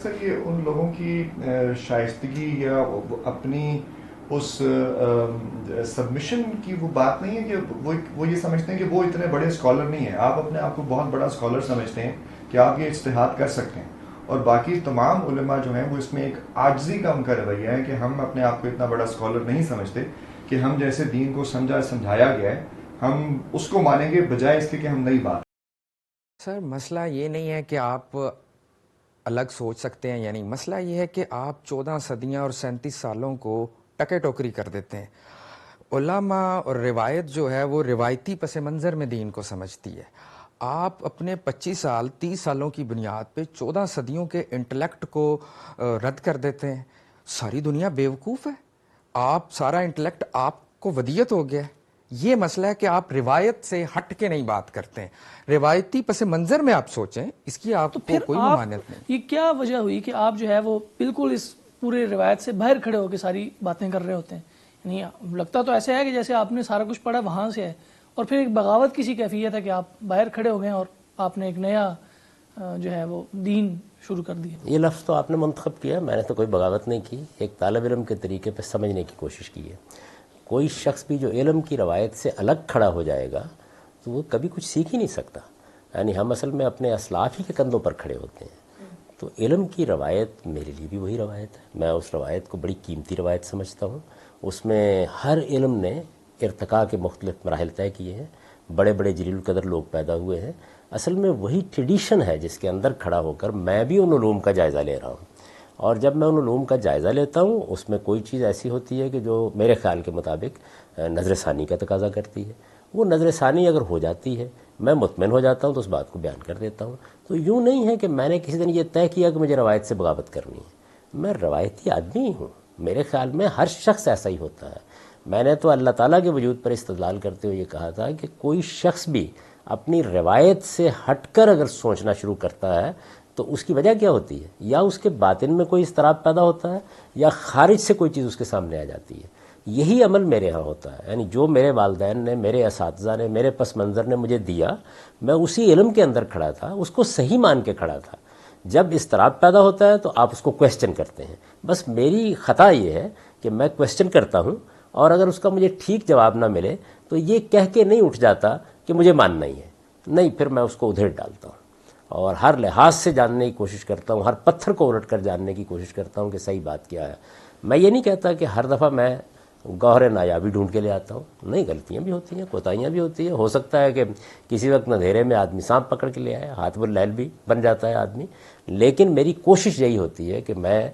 سر یہ ان لوگوں کی شائستگی یا اپنی اس سبمیشن کی وہ بات نہیں ہے کہ وہ یہ سمجھتے ہیں کہ وہ اتنے بڑے اسکالر نہیں ہیں. آپ اپنے آپ کو بہت بڑا اسکالر سمجھتے ہیں کہ آپ یہ اجتہاد کر سکتے ہیں, اور باقی تمام علماء جو ہیں وہ اس میں ایک عاجزی کا ان کا رویہ ہے کہ ہم اپنے آپ کو اتنا بڑا اسکالر نہیں سمجھتے کہ ہم جیسے دین کو سمجھایا گیا ہے ہم اس کو مانیں گے بجائے اس کے کہ ہم نئی بات. سر مسئلہ یہ نہیں ہے کہ آپ الگ سوچ سکتے ہیں, یعنی مسئلہ یہ ہے کہ آپ 14 صدیاں اور 37 سالوں کو ٹکے ٹوکری کر دیتے ہیں. علماء اور روایت جو ہے وہ روایتی پس منظر میں دین کو سمجھتی ہے. آپ اپنے 25 سال 30 سالوں کی بنیاد پہ 14 صدیوں کے انٹلیکٹ کو رد کر دیتے ہیں. ساری دنیا بیوقوف ہے, آپ سارا انٹلیکٹ آپ کو ودیت ہو گیا ہے. یہ مسئلہ ہے کہ آپ روایت سے ہٹ کے نہیں بات کرتے ہیں, روایتی پس منظر میں آپ سوچیں, اس کی آپ کو کوئی ممانعت نہیں. یہ کیا وجہ ہوئی کہ آپ جو ہے وہ بالکل اس پورے روایت سے باہر کھڑے ہو کے ساری باتیں کر رہے ہوتے ہیں؟ یعنی لگتا تو ایسا ہے کہ جیسے آپ نے سارا کچھ پڑھا وہاں سے ہے, اور پھر ایک بغاوت کی سی کیفیت ہے کہ آپ باہر کھڑے ہو گئے اور آپ نے ایک نیا جو ہے وہ دین شروع کر دیا. یہ لفظ تو آپ نے منتخب کیا, میں نے تو کوئی بغاوت نہیں کی. ایک طالب علم کے طریقے پہ سمجھنے کی کوشش کی ہے. کوئی شخص بھی جو علم کی روایت سے الگ کھڑا ہو جائے گا تو وہ کبھی کچھ سیکھ ہی نہیں سکتا. یعنی ہم اصل میں اپنے اسلاف ہی کے کندھوں پر کھڑے ہوتے ہیں. تو علم کی روایت میرے لیے بھی وہی روایت ہے. میں اس روایت کو بڑی قیمتی روایت سمجھتا ہوں. اس میں ہر علم نے ارتقاء کے مختلف مراحل طے کیے ہیں, بڑے بڑے جلیل القدر لوگ پیدا ہوئے ہیں. اصل میں وہی ٹریڈیشن ہے جس کے اندر کھڑا ہو کر میں بھی ان علوم کا جائزہ لے رہا ہوں. اور جب میں ان علوم کا جائزہ لیتا ہوں اس میں کوئی چیز ایسی ہوتی ہے کہ جو میرے خیال کے مطابق نظر ثانی کا تقاضا کرتی ہے, وہ نظر ثانی اگر ہو جاتی ہے میں مطمئن ہو جاتا ہوں تو اس بات کو بیان کر دیتا ہوں. تو یوں نہیں ہے کہ میں نے کسی دن یہ طے کیا کہ مجھے روایت سے بغاوت کرنی ہے. میں روایتی آدمی ہی ہوں. میرے خیال میں ہر شخص ایسا ہی ہوتا ہے. میں نے تو اللہ تعالیٰ کے وجود پر استدلال کرتے ہوئے یہ کہا تھا کہ کوئی شخص بھی اپنی روایت سے ہٹ کر اگر سوچنا شروع کرتا ہے تو اس کی وجہ کیا ہوتی ہے؟ یا اس کے باطن میں کوئی اضطراب پیدا ہوتا ہے یا خارج سے کوئی چیز اس کے سامنے آ جاتی ہے. یہی عمل میرے ہاں ہوتا ہے. یعنی جو میرے والدین نے, میرے اساتذہ نے, میرے پس منظر نے مجھے دیا, میں اسی علم کے اندر کھڑا تھا, اس کو صحیح مان کے کھڑا تھا. جب اضطراب پیدا ہوتا ہے تو آپ اس کو کویسچن کرتے ہیں. بس میری خطا یہ ہے کہ میں کویسچن کرتا ہوں, اور اگر اس کا مجھے ٹھیک جواب نہ ملے تو یہ کہہ کے نہیں اٹھ جاتا کہ مجھے ماننا ہی ہے. نہیں, پھر میں اس کو ادھر ڈالتا ہوں اور ہر لحاظ سے جاننے کی کوشش کرتا ہوں, ہر پتھر کو الٹ کر جاننے کی کوشش کرتا ہوں کہ صحیح بات کیا ہے. میں یہ نہیں کہتا کہ ہر دفعہ میں گوہر نایابی ڈھونڈ کے لے آتا ہوں. نہیں, غلطیاں بھی ہوتی ہیں, کوتاہیاں بھی ہوتی ہیں. ہو سکتا ہے کہ کسی وقت اندھیرے میں آدمی سانپ پکڑ کے لے آئے, ہاتھ باللیل بھی بن جاتا ہے آدمی. لیکن میری کوشش یہی ہوتی ہے کہ میں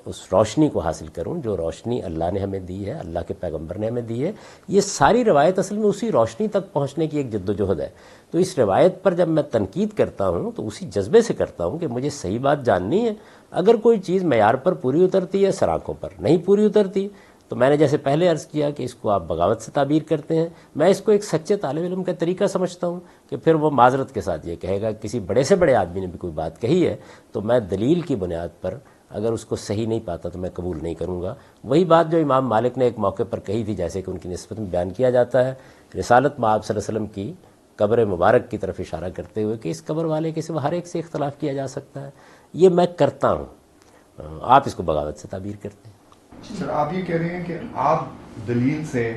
اس روشنی کو حاصل کروں جو روشنی اللہ نے ہمیں دی ہے, اللہ کے پیغمبر نے ہمیں دی ہے. یہ ساری روایت اصل میں اسی روشنی تک پہنچنے کی ایک جد و جہد ہے. تو اس روایت پر جب میں تنقید کرتا ہوں تو اسی جذبے سے کرتا ہوں کہ مجھے صحیح بات جاننی ہے. اگر کوئی چیز معیار پر پوری اترتی ہے, سراکوں پر نہیں پوری اترتی, تو میں نے جیسے پہلے عرض کیا کہ اس کو آپ بغاوت سے تعبیر کرتے ہیں. میں اس کو ایک سچے طالب علم کا طریقہ سمجھتا ہوں کہ پھر وہ معذرت کے ساتھ یہ کہے گا کسی بڑے سے بڑے آدمی نے بھی کوئی بات کہی ہے تو میں دلیل کی بنیاد پر اگر اس کو صحیح نہیں پاتا تو میں قبول نہیں کروں گا. وہی بات جو امام مالک نے ایک موقع پر کہی تھی, جیسے کہ ان کی نسبت میں بیان کیا جاتا ہے, رسالت میں آپ صلی اللہ علیہ وسلم کی قبر مبارک کی طرف اشارہ کرتے ہوئے کہ اس قبر والے کے سوا ہر ایک سے اختلاف کیا جا سکتا ہے. یہ میں کرتا ہوں, آپ اس کو بغاوت سے تعبیر کرتے ہیں. سر آپ یہ کہہ رہے ہیں کہ آپ دلیل سے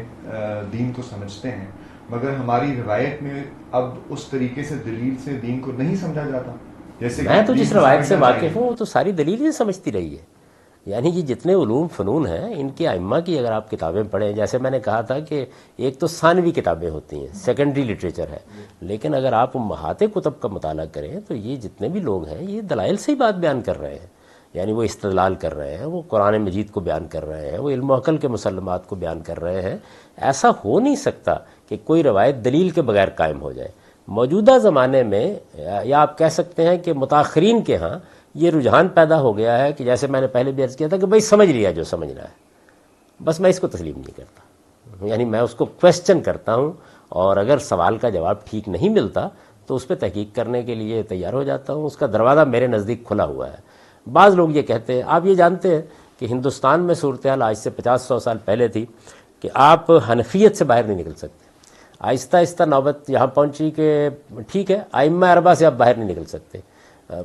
دین کو سمجھتے ہیں, مگر ہماری روایت میں اب اس طریقے سے دلیل سے دین کو نہیں سمجھا جاتا. جیسے میں تو جس روایت سے واقف ہوں وہ تو ساری دلیل ہی سمجھتی رہی ہے. یعنی یہ جتنے علوم فنون ہیں ان کے ائمہ کی اگر آپ کتابیں پڑھیں, جیسے میں نے کہا تھا کہ ایک تو ثانوی کتابیں ہوتی ہیں, سیکنڈری لٹریچر ہے, لیکن اگر آپ امہات کتب کا مطالعہ کریں تو یہ جتنے بھی لوگ ہیں یہ دلائل سے ہی بات بیان کر رہے ہیں. یعنی وہ استدلال کر رہے ہیں, وہ قرآن مجید کو بیان کر رہے ہیں, وہ علم و عقل کے مسلمات کو بیان کر رہے ہیں. ایسا ہو نہیں سکتا کہ کوئی روایت دلیل کے بغیر قائم ہو جائے. موجودہ زمانے میں یا آپ کہہ سکتے ہیں کہ متاخرین کے ہاں یہ رجحان پیدا ہو گیا ہے کہ جیسے میں نے پہلے بھی عرض کیا تھا کہ بھائی سمجھ لیا جو سمجھنا ہے, بس میں اس کو تسلیم نہیں کرتا. یعنی میں اس کو کویسچن کرتا ہوں, اور اگر سوال کا جواب ٹھیک نہیں ملتا تو اس پہ تحقیق کرنے کے لیے تیار ہو جاتا ہوں. اس کا دروازہ میرے نزدیک کھلا ہوا ہے. بعض لوگ یہ کہتے ہیں, آپ یہ جانتے ہیں کہ ہندوستان میں صورتحال آج سے 50-100 سال پہلے تھی کہ آپ حنفیت سے باہر نہیں نکل سکتے. آہستہ آہستہ نوبت یہاں پہنچی کہ ٹھیک ہے ائمہ اربعہ سے آپ باہر نہیں نکل سکتے,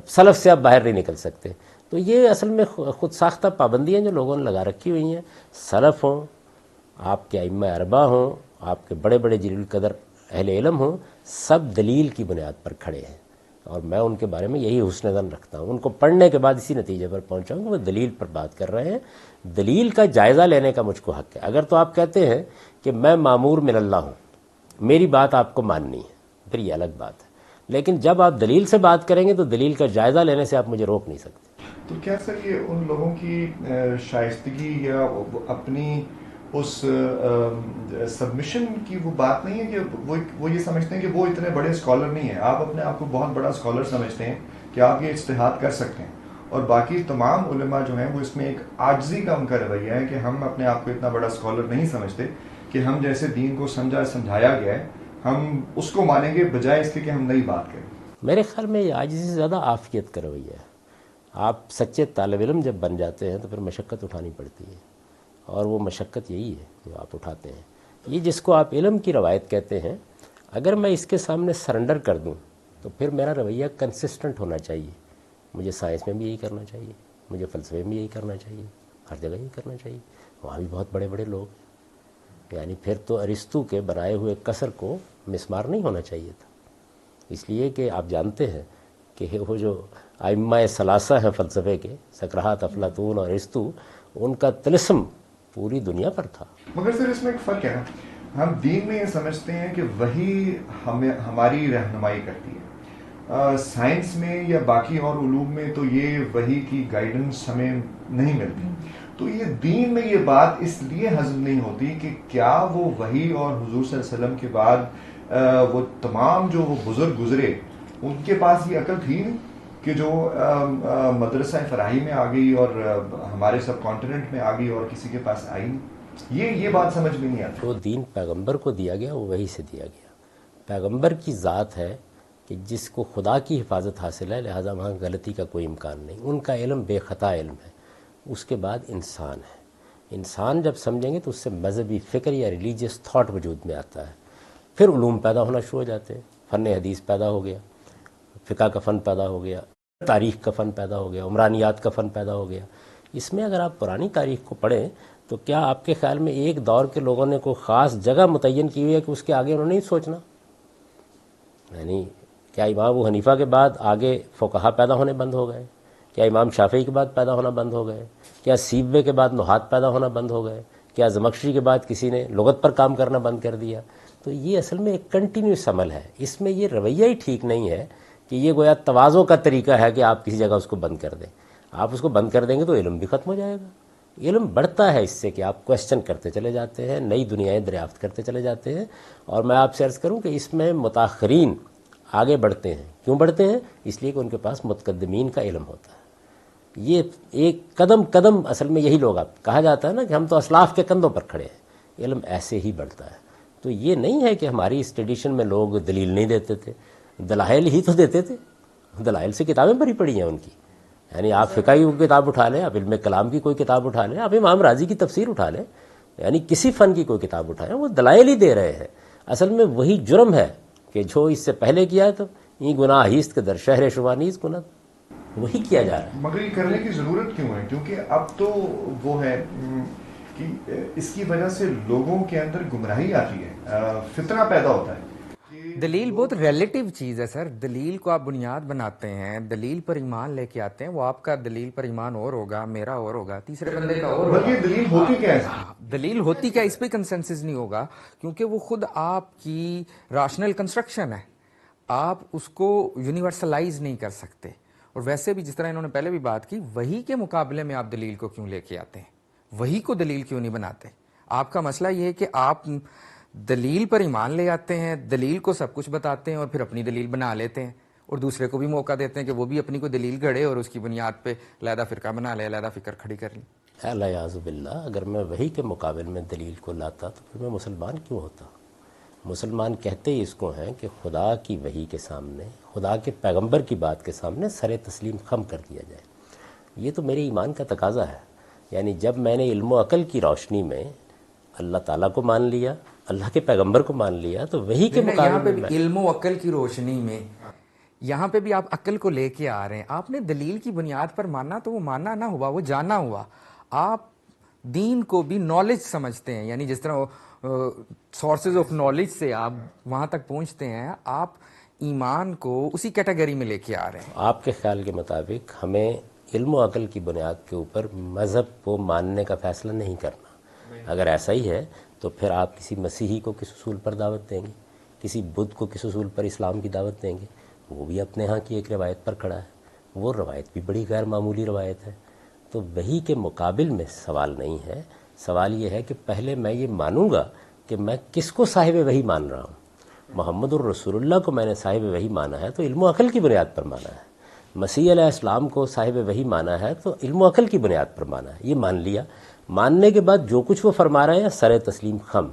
سلف سے آپ باہر نہیں نکل سکتے, تو یہ اصل میں خود ساختہ پابندیاں جو لوگوں نے لگا رکھی ہوئی ہیں. سلف ہوں، آپ کے ائمہ اربعہ ہوں، آپ کے بڑے بڑے جلیل القدر اہل علم ہوں، سب دلیل کی بنیاد پر کھڑے ہیں، اور میں ان کے بارے میں یہی حسن ظن رکھتا ہوں. ان کو پڑھنے کے بعد اسی نتیجے پر پہنچا ہوں کہ وہ دلیل پر بات کر رہے ہیں. دلیل کا جائزہ لینے کا مجھ کو حق ہے. اگر تو آپ کہتے ہیں کہ میں مامور من اللہ ہوں، میری بات آپ کو ماننی ہے، پھر یہ الگ بات ہے. لیکن جب آپ دلیل سے بات کریں گے تو دلیل کا جائزہ لینے سے آپ مجھے روک نہیں سکتے. تو کیا سر یہ ان لوگوں کی شائستگی یا اپنی اس سبمیشن کی وہ بات نہیں ہے کہ وہ یہ سمجھتے ہیں کہ وہ اتنے بڑے اسکالر نہیں ہیں؟ آپ اپنے آپ کو بہت بڑا اسکالر سمجھتے ہیں کہ آپ یہ اجتہاد کر سکتے ہیں، اور باقی تمام علماء جو ہیں وہ اس میں ایک عاجزی کا ان کا رویہ ہے کہ ہم اپنے آپ کو اتنا بڑا اسکالر نہیں سمجھتے کہ ہم جیسے دین کو سمجھایا گیا ہے ہم اس کو مانیں گے بجائے اس کے کہ ہم نئی بات کریں. میرے خیال میں یہ عاجزی سے زیادہ عافیت کا رویہ ہے. آپ سچے طالب علم جب بن جاتے ہیں تو پھر مشقت اٹھانی پڑتی ہے، اور وہ مشقت یہی ہے جو آپ اٹھاتے ہیں. یہ جس کو آپ علم کی روایت کہتے ہیں، اگر میں اس کے سامنے سرنڈر کر دوں تو پھر میرا رویہ کنسسٹنٹ ہونا چاہیے. مجھے سائنس میں بھی یہی کرنا چاہیے، مجھے فلسفے میں یہی کرنا چاہیے، ہر جگہ یہی کرنا چاہیے. وہاں بھی بہت بڑے بڑے لوگ ہیں، یعنی پھر تو ارسطو کے بنائے ہوئے قصر کو مسمار نہیں ہونا چاہیے تھا. اس لیے کہ آپ جانتے ہیں کہ وہ جو ائمہ ثلاثہ ہیں فلسفے کے، سقراط، افلاطون اور ارسطو، ان کا طلسم پوری دنیا پر تھا. مگر سر اس میں ایک فرق ہے نا، ہم دین میں یہ سمجھتے ہیں کہ وہی ہماری رہنمائی کرتی ہے. سائنس میں یا باقی اور علوم میں تو یہ وحی کی گائیڈنس ہمیں نہیں ملتی. تو یہ دین میں یہ بات اس لیے ہضم نہیں ہوتی کہ کیا وہ وحی اور حضور صلی اللہ علیہ وسلم کے بعد وہ تمام جو وہ بزرگ گزرے ان کے پاس یہ عقل تھی نہیں کہ جو مدرسہ فراہی میں آ گئی اور ہمارے سب کانٹیننٹ میں آ گئی اور کسی کے پاس آئی نہیں. یہ بات سمجھ میں نہیں آتی. وہ دین پیغمبر کو دیا گیا، وہ وحی سے دیا گیا. پیغمبر کی ذات ہے کہ جس کو خدا کی حفاظت حاصل ہے، لہٰذا وہاں غلطی کا کوئی امکان نہیں. ان کا علم بے خطا علم ہے. اس کے بعد انسان ہے. انسان جب سمجھیں گے تو اس سے مذہبی فکر یا ریلیجیس تھاٹ وجود میں آتا ہے. پھر علوم پیدا ہونا شروع ہو جاتے ہیں. فن حدیث پیدا ہو گیا، فقہ کا فن پیدا ہو گیا، تاریخ کا فن پیدا ہو گیا، عمرانیات کا فن پیدا ہو گیا. اس میں اگر آپ پرانی تاریخ کو پڑھیں تو کیا آپ کے خیال میں ایک دور کے لوگوں نے کوئی خاص جگہ متعین کی ہوئی ہے کہ اس کے آگے انہوں نے نہیں سوچنا؟ یعنی کیا امام ابو حنیفہ کے بعد آگے فقہا پیدا ہونے بند ہو گئے؟ کیا امام شافعی کے بعد پیدا ہونا بند ہو گئے؟ کیا سیبوے کے بعد نحات پیدا ہونا بند ہو گئے؟ کیا زمخشری کے بعد کسی نے لغت پر کام کرنا بند کر دیا؟ تو یہ اصل میں ایک کنٹینیوس عمل ہے. اس میں یہ رویہ ہی ٹھیک نہیں ہے کہ یہ گویا تواضع کا طریقہ ہے کہ آپ کسی جگہ اس کو بند کر دیں. آپ اس کو بند کر دیں گے تو علم بھی ختم ہو جائے گا. علم بڑھتا ہے اس سے کہ آپ کویسچن کرتے چلے جاتے ہیں، نئی دنیایں دریافت کرتے چلے جاتے ہیں. اور میں آپ سے عرض کروں کہ اس میں متاخرین آگے بڑھتے ہیں. کیوں بڑھتے ہیں؟ اس لیے کہ ان کے پاس متقدمین کا علم ہوتا ہے. یہ ایک قدم قدم اصل میں یہی لوگ، آپ کہا جاتا ہے نا کہ ہم تو اسلاف کے کندھوں پر کھڑے ہیں. علم ایسے ہی بڑھتا ہے. تو یہ نہیں ہے کہ ہماری اس ٹریڈیشن میں لوگ دلیل نہیں دیتے تھے، دلائل ہی تو دیتے تھے. دلائل سے کتابیں بھری پڑی ہیں ان کی. یعنی آپ فقہ کی کوئی کتاب اٹھا لیں، آپ علم کلام کی کوئی کتاب اٹھا لیں، آپ امام راضی کی تفسیر اٹھا لیں، یعنی کسی فن کی کوئی کتاب اٹھائیں، وہ دلائل ہی دے رہے ہیں. اصل میں وہی جرم ہے کہ جو اس سے پہلے کیا ہے تو یہ گناہ ہیست کے در شہر شوانیز گناہ، وہی کیا جا رہا ہے. مگر یہ کرنے کی ضرورت کیوں ہے؟ کیونکہ اب تو وہ ہے کہ اس کی وجہ سے لوگوں کے اندر گمراہی آتی ہے، فتنہ پیدا ہوتا ہے. دلیل بہت ریلیٹیو چیز ہے سر. دلیل کو آپ بنیاد بناتے ہیں، دلیل پر ایمان لے کے آتے ہیں. وہ آپ کا دلیل پر ایمان اور ہوگا، میرا اور ہوگا، تیسرے بندے کا اور ہوگا. بلکہ دلیل ہوتی کیا ہے؟ دلیل ہوتی کیا، اس پہ کنسنسس نہیں ہوگا کیونکہ وہ خود آپ کی راشنل کنسٹرکشن ہے. آپ اس کو یونیورسلائز نہیں کر سکتے. اور ویسے بھی جس طرح انہوں نے پہلے بھی بات کی، وہی کے مقابلے میں آپ دلیل کو کیوں لے کے آتے ہیں؟ وہی کو دلیل کیوں نہیں بناتے؟ آپ کا مسئلہ یہ ہے کہ آپ دلیل پر ایمان لے آتے ہیں، دلیل کو سب کچھ بتاتے ہیں اور پھر اپنی دلیل بنا لیتے ہیں، اور دوسرے کو بھی موقع دیتے ہیں کہ وہ بھی اپنی کوئی دلیل گھڑے اور اس کی بنیاد پہ علیحدہ فرقہ بنا لے، علیحدہ فکر کھڑی کر لیں. الیاذ باللہ، اگر میں وہی کے مقابل میں دلیل کو لاتا تو پھر میں مسلمان کیوں ہوتا؟ مسلمان کہتے ہی اس کو ہیں کہ خدا کی وحی کے سامنے، خدا کے پیغمبر کی بات کے سامنے سر تسلیم خم کر دیا جائے. یہ تو میرے ایمان کا تقاضا ہے. یعنی جب میں نے علم و عقل کی روشنی میں اللہ تعالیٰ کو مان لیا، اللہ کے پیغمبر کو مان لیا، تو وہی کے مقابلے میں علم و عقل کی روشنی میں یہاں پہ بھی آپ عقل کو لے کے آ رہے ہیں. آپ نے دلیل کی بنیاد پر ماننا تو وہ ماننا نہ ہوا, وہ جاننا ہوا. آپ دین کو بھی نالج سمجھتے ہیں, یعنی جس طرح سورسز آف نالج سے آپ وہاں تک پہنچتے ہیں, آپ ایمان کو اسی کیٹیگری میں لے کے آ رہے ہیں. آپ کے خیال کے مطابق ہمیں علم و عقل کی بنیاد کے اوپر مذہب کو ماننے کا فیصلہ نہیں کرنا. اگر ایسا ہی ہے تو پھر آپ کسی مسیحی کو کس اصول پر دعوت دیں گے, کسی بدھ کو کس اصول پر اسلام کی دعوت دیں گے؟ وہ بھی اپنے ہاں کی ایک روایت پر کھڑا ہے, وہ روایت بھی بڑی غیر معمولی روایت ہے. تو وہی کے مقابل میں سوال نہیں ہے, سوال یہ ہے کہ پہلے میں یہ مانوں گا کہ میں کس کو صاحب وحی مان رہا ہوں. محمد الرسول اللہ کو میں نے صاحب وحی مانا ہے تو علم و عقل کی بنیاد پر مانا ہے. مسیح علیہ السلام کو صاحب وحی مانا ہے تو علم و عقل کی بنیاد پر مانا ہے. یہ مان لیا. ماننے کے بعد جو کچھ وہ فرما رہے ہیں سر تسلیم خم.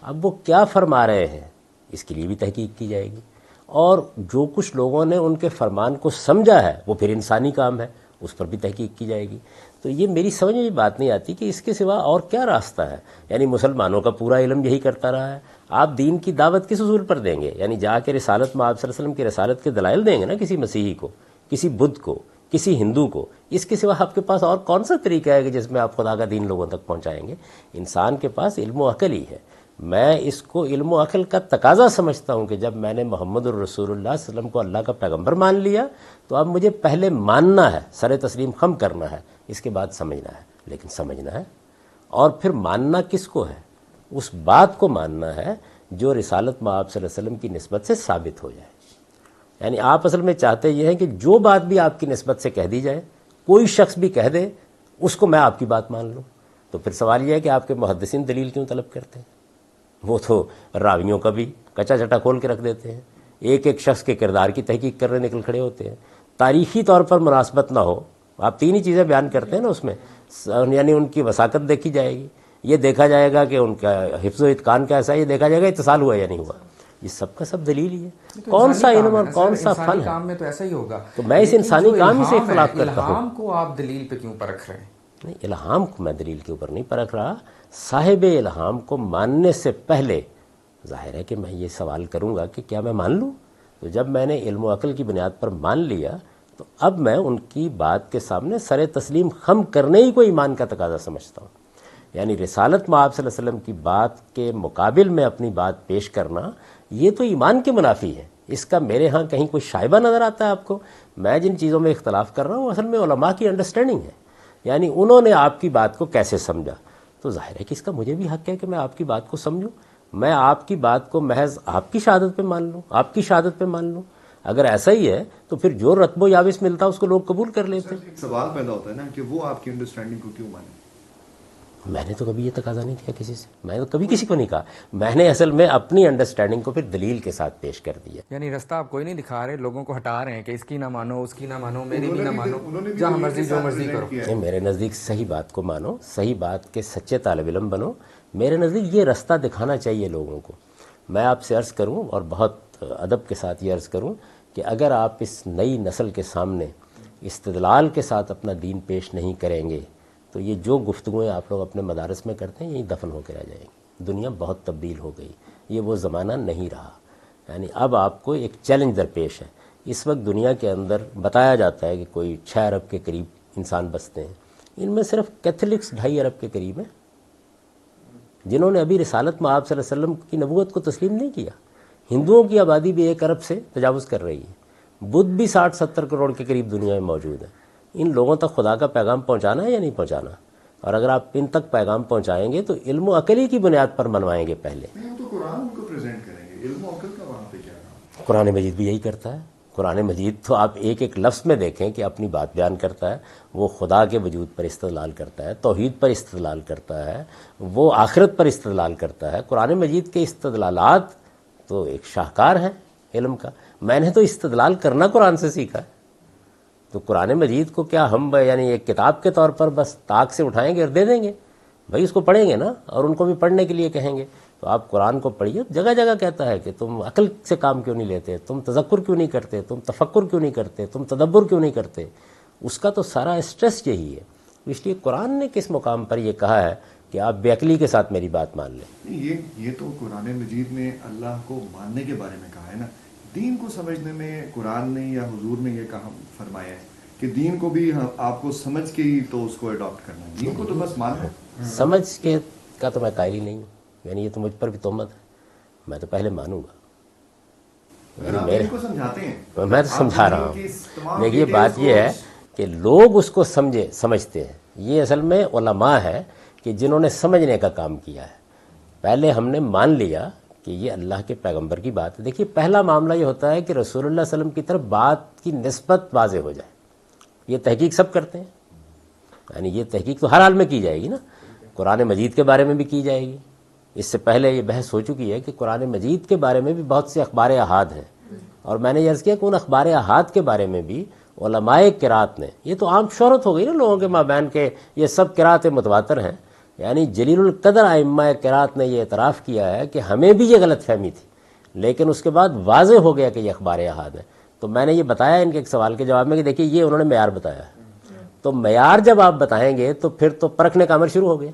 اب وہ کیا فرما رہے ہیں اس کے لیے بھی تحقیق کی جائے گی, اور جو کچھ لوگوں نے ان کے فرمان کو سمجھا ہے وہ پھر انسانی کام ہے, اس پر بھی تحقیق کی جائے گی. تو یہ میری سمجھ میں بات نہیں آتی کہ اس کے سوا اور کیا راستہ ہے. یعنی مسلمانوں کا پورا علم یہی کرتا رہا ہے. آپ دین کی دعوت کس اصول پر دیں گے؟ یعنی جا کے رسالت میں آپ صلی اللہ علیہ وسلم کی رسالت کے دلائل دیں گے نا کسی مسیحی کو, کسی بدھ کو, کسی ہندو کو. اس کے سوا آپ کے پاس اور کون سا طریقہ ہے کہ جس میں آپ خدا کا دین لوگوں تک پہنچائیں گے؟ انسان کے پاس علم و عقل ہی ہے. میں اس کو علم و عقل کا تقاضا سمجھتا ہوں کہ جب میں نے محمد الرسول اللہ صلی اللہ علیہ وسلم کو اللہ کا پیغمبر مان لیا تو اب مجھے پہلے ماننا ہے, سر تسلیم خم کرنا ہے, اس کے بعد سمجھنا ہے. لیکن سمجھنا ہے اور پھر ماننا کس کو ہے؟ اس بات کو ماننا ہے جو رسالت مآب صلی اللہ علیہ وسلم کی نسبت سے ثابت ہو جائے. یعنی آپ اصل میں چاہتے یہ ہیں کہ جو بات بھی آپ کی نسبت سے کہہ دی جائے, کوئی شخص بھی کہہ دے, اس کو میں آپ کی بات مان لوں. تو پھر سوال یہ ہے کہ آپ کے محدثین دلیل کیوں طلب کرتے ہیں؟ وہ تو راویوں کا بھی کچا چٹا کھول کے رکھ دیتے ہیں, ایک ایک شخص کے کردار کی تحقیق کرنے نکل کھڑے ہوتے ہیں. تاریخی طور پر مناسبت نہ ہو, آپ تین ہی چیزیں بیان کرتے ہیں نا اس میں, یعنی ان کی وثاقت دیکھی جائے گی, یہ دیکھا جائے گا کہ ان کا حفظ و اتقان کیسا ہے, یہ دیکھا جائے گا اتصال ہوا یا نہیں ہوا. یہ سب کا سب دلیل ہی ہے. کون سا علم اور کون سا فن ہے؟ کام میں تو ایسا ہی ہوگا. تو میں اس انسانی کام ہی سے اختلاف کرتا ہوں. الہام کو آپ دلیل پہ کیوں پرکھ رہے ہیں؟ نہیں, الہام کو میں دلیل کے اوپر نہیں پرکھ رہا. صاحب الہام کو ماننے سے پہلے ظاہر ہے کہ میں یہ سوال کروں گا کہ کیا میں مان لوں. تو جب میں نے علم و عقل کی بنیاد پر مان لیا تو اب میں ان کی بات کے سامنے سر تسلیم خم کرنے ہی کو ایمان کا تقاضا سمجھتا ہوں. یعنی رسالت مآب صلی اللہ علیہ وسلم کی بات کے مقابل میں اپنی بات پیش کرنا یہ تو ایمان کے منافی ہے. اس کا میرے ہاں کہیں کوئی شائبہ نظر آتا ہے آپ کو؟ میں جن چیزوں میں اختلاف کر رہا ہوں اصل میں علماء کی انڈرسٹینڈنگ ہے, یعنی انہوں نے آپ کی بات کو کیسے سمجھا. تو ظاہر ہے کہ اس کا مجھے بھی حق ہے کہ میں آپ کی بات کو سمجھوں. میں آپ کی بات کو محض آپ کی شہادت پہ مان لوں, آپ کی شہادت پہ مان لوں. اگر ایسا ہی ہے تو پھر جو رتب و یابس ملتا اس کو لوگ قبول کر لیتے. ایک سوال پیدا ہوتا ہے نا کہ وہ آپ کی انڈرسٹینڈنگ کو کیوں مانے؟ میں نے تو کبھی یہ تقاضا نہیں کیا کسی سے, میں تو کبھی کسی کو نہیں کہا. میں نے اصل میں اپنی انڈرسٹینڈنگ کو پھر دلیل کے ساتھ پیش کر دیا. یعنی رستہ آپ کوئی نہیں دکھا رہے, لوگوں کو ہٹا رہے ہیں کہ اس کی نہ مانو, اس کی نہ مانو, میری بھی نہ مانو, جہاں مرضی جو مرضی کرو. نہیں, میرے نزدیک صحیح بات کو مانو, صحیح بات کے سچے طالب علم بنو. میرے نزدیک یہ رستہ دکھانا چاہیے لوگوں کو. میں آپ سے عرض کروں اور بہت ادب کے ساتھ یہ عرض کروں کہ اگر آپ اس نئی نسل کے سامنے استدلال کے ساتھ اپنا دین پیش نہیں کریں گے تو یہ جو گفتگویں آپ لوگ اپنے مدارس میں کرتے ہیں یہی دفن ہو کے رہ جائیں گی. دنیا بہت تبدیل ہو گئی, یہ وہ زمانہ نہیں رہا. یعنی اب آپ کو ایک چیلنج درپیش ہے. اس وقت دنیا کے اندر بتایا جاتا ہے کہ کوئی 6 ارب کے قریب انسان بستے ہیں, ان میں صرف کیتھولکس 2.5 ارب کے قریب ہیں جنہوں نے ابھی رسالت مآب صلی اللہ علیہ وسلم کی نبوت کو تسلیم نہیں کیا. ہندوؤں کی آبادی بھی 1 ارب سے تجاوز کر رہی ہے. بدھ بھی 60-70 کروڑ کے قریب دنیا میں موجود ہے. ان لوگوں تک خدا کا پیغام پہنچانا ہے یا نہیں پہنچانا؟ اور اگر آپ ان تک پیغام پہنچائیں گے تو علم و عقل ہی کی بنیاد پر منوائیں گے پہلے. تو قرآن ان کو پریزنٹ کریں گے, علم و عقل کا وہاں پہ کیا ہے؟ قرآن مجید بھی یہی کرتا ہے. قرآن مجید تو آپ ایک ایک لفظ میں دیکھیں کہ اپنی بات بیان کرتا ہے. وہ خدا کے وجود پر استدلال کرتا ہے, توحید پر استدلال کرتا ہے, وہ آخرت پر استدلال کرتا ہے. قرآن مجید کے استدلالات تو ایک شاہکار ہیں علم کا. میں نے تو استدلال کرنا قرآن سے سیکھا ہے. تو قرآن مجید کو کیا ہم یعنی ایک کتاب کے طور پر بس طاق سے اٹھائیں گے اور دے دیں گے؟ بھائی اس کو پڑھیں گے نا, اور ان کو بھی پڑھنے کے لیے کہیں گے. تو آپ قرآن کو پڑھیے. جگہ جگہ کہتا ہے کہ تم عقل سے کام کیوں نہیں لیتے, تم تذکر کیوں نہیں کرتے, تم تفکر کیوں نہیں کرتے, تم تدبر کیوں نہیں کرتے. اس کا تو سارا اسٹریس یہی ہے. اس لیے قرآن نے کس مقام پر یہ کہا ہے کہ آپ بے عقلی کے ساتھ میری بات مان لیں؟ یہ تو قرآن مجید نے اللہ کو ماننے کے بارے میں کہا ہے نا, دین کو سمجھنے میں قرآن نے یا حضور نے یہ کہا فرمایا ہے کہ دین کو بھی آپ کو سمجھ کے ہی تو اس کو اڈاپٹ کرنا ہے، دین کو تو بس ماننا ہے؟ سمجھ کے کا تو میں قائل ہی نہیں ہوں، یعنی یہ تو مجھ پر بھی تہمت ہے، میں تو پہلے مانوں گا. آپ دین کو سمجھاتے ہیں، میں تو سمجھا رہا ہوں. دیکھیے بات یہ ہے کہ لوگ اس کو سمجھتے ہیں. یہ اصل میں علماء ہے کہ جنہوں نے سمجھنے کا کام کیا ہے. پہلے ہم نے مان لیا کہ یہ اللہ کے پیغمبر کی بات ہے. دیکھیے پہلا معاملہ یہ ہوتا ہے کہ رسول اللہ صلی اللہ علیہ وسلم کی طرف بات کی نسبت واضح ہو جائے. یہ تحقیق سب کرتے ہیں، یعنی یہ تحقیق تو ہر حال میں کی جائے گی نا. قرآن مجید کے بارے میں بھی کی جائے گی. اس سے پہلے یہ بحث ہو چکی ہے کہ قرآن مجید کے بارے میں بھی بہت سے اخبار احاد ہیں، اور میں نے یہ عرض کیا کہ ان اخبار احاد کے بارے میں بھی علماء قرات نے، یہ تو عام شہرت ہو گئی نا لوگوں کے مابین کے یہ سب قرات متواتر ہیں. یعنی جلیل القدر ائمہ قرات نے یہ اعتراف کیا ہے کہ ہمیں بھی یہ غلط فہمی تھی، لیکن اس کے بعد واضح ہو گیا کہ یہ اخبار احاد ہیں. تو میں نے یہ بتایا ان کے ایک سوال کے جواب میں کہ دیکھیے یہ انہوں نے معیار بتایا ہے، تو معیار جب آپ بتائیں گے تو پھر تو پرکھنے کا عمل شروع ہو گیا.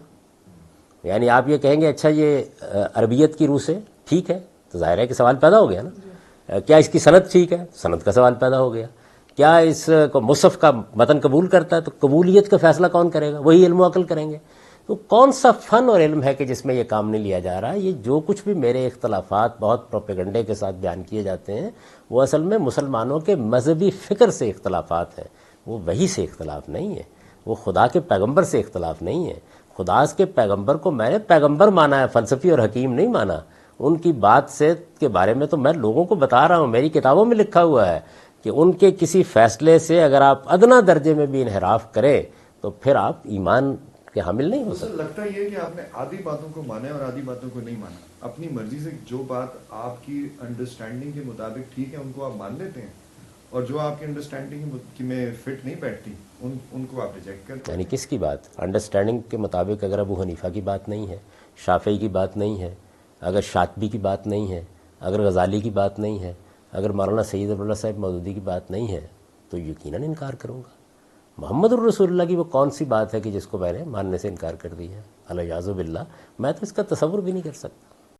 یعنی آپ یہ کہیں گے اچھا یہ عربیت کی روح سے ٹھیک ہے، تو ظاہر ہے کہ سوال پیدا ہو گیا نا. کیا اس کی سند ٹھیک ہے، سند کا سوال پیدا ہو گیا. کیا اس کو مصحف کا متن قبول کرتا ہے، تو قبولیت کا فیصلہ کون کرے گا؟ وہی علم و عقل کریں گے. تو کون سا فن اور علم ہے کہ جس میں یہ کام نہیں لیا جا رہا؟ یہ جو کچھ بھی میرے اختلافات بہت پروپیگنڈے کے ساتھ بیان کیے جاتے ہیں وہ اصل میں مسلمانوں کے مذہبی فکر سے اختلافات ہیں، وہ وحی سے اختلاف نہیں ہے، وہ خدا کے پیغمبر سے اختلاف نہیں ہے. خدا کے پیغمبر کو میں نے پیغمبر مانا ہے، فلسفی اور حکیم نہیں مانا. ان کی بات سے کے بارے میں تو میں لوگوں کو بتا رہا ہوں، میری کتابوں میں لکھا ہوا ہے کہ ان کے کسی فیصلے سے اگر آپ ادنا درجے میں بھی انحراف کریں تو پھر آپ ایمان کے حامل نہیں ہو سکتے. لگتا یہ ہے کہ آپ نے آدھی باتوں کو مانا ہے اور آدھی باتوں کو نہیں مانا. اپنی مرضی سے جو بات آپ کی انڈرسٹینڈنگ کے مطابق ٹھیک ہے ان کو آپ مان لیتے ہیں، اور جو آپ کی انڈرسٹینڈنگ میں فٹ نہیں بیٹھتی ان کو آپ ریجیکٹ کرتے ہیں. یعنی کس کی بات؟ انڈرسٹینڈنگ کے مطابق اگر ابو حنیفہ کی بات نہیں ہے، شافعی کی بات نہیں ہے، اگر شاطبی کی بات نہیں ہے، اگر غزالی کی بات نہیں ہے، اگر مولانا سید عبداللہ صاحب مودودی کی بات نہیں ہے تو یقیناً انکار کروں گا. محمد الرسول اللہ کی وہ کون سی بات ہے کہ جس کو میں نے ماننے سے انکار کر دیا ہے؟ الیاذ باللہ، میں تو اس کا تصور بھی نہیں کر سکتا.